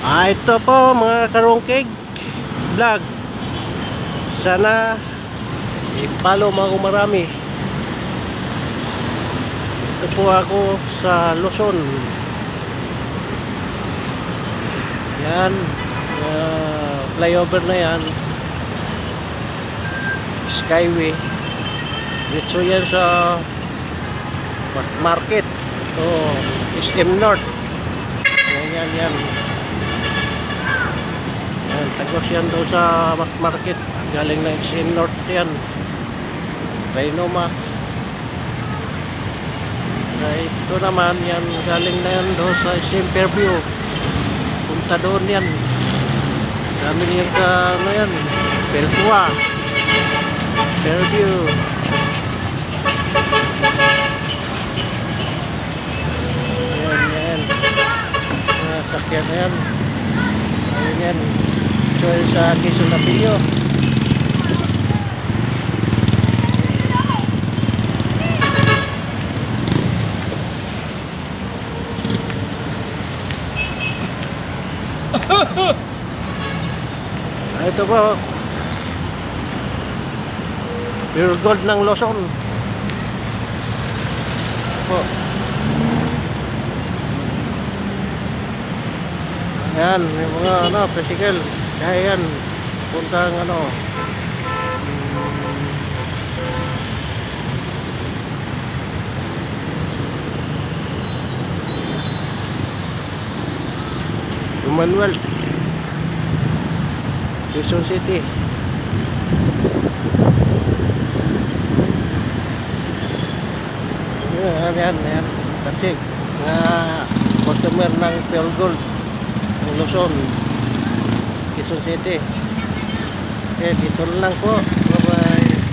Ito po mga karungkig vlog. Sana i-follow mo ako marami. Ito po ako sa Luzon. Yan, flyover na yan, Skyway. Dito yan sa market. Ito SM North. Yan yan. Tagos yan doon sa market. Galing na SM North yan, Raynoma. Ito naman yan, galing na yan doon sa SM Fairview. Punta doon yan. Dami yan sa ano yan, Beltua, Fairview. Yan sakyan na yan. Ayun yan, so sa Quezon na Pilyo. Ito po, pure gold ng Luzon po. Yan, yung mga ano, tricycle. Kaya yan, puntang ano, Manuel, Quezon City. Yan, taxi nga customer ng Pure Gold ng Luzon, Quezon City. Okay, dito lang po. Bye bye.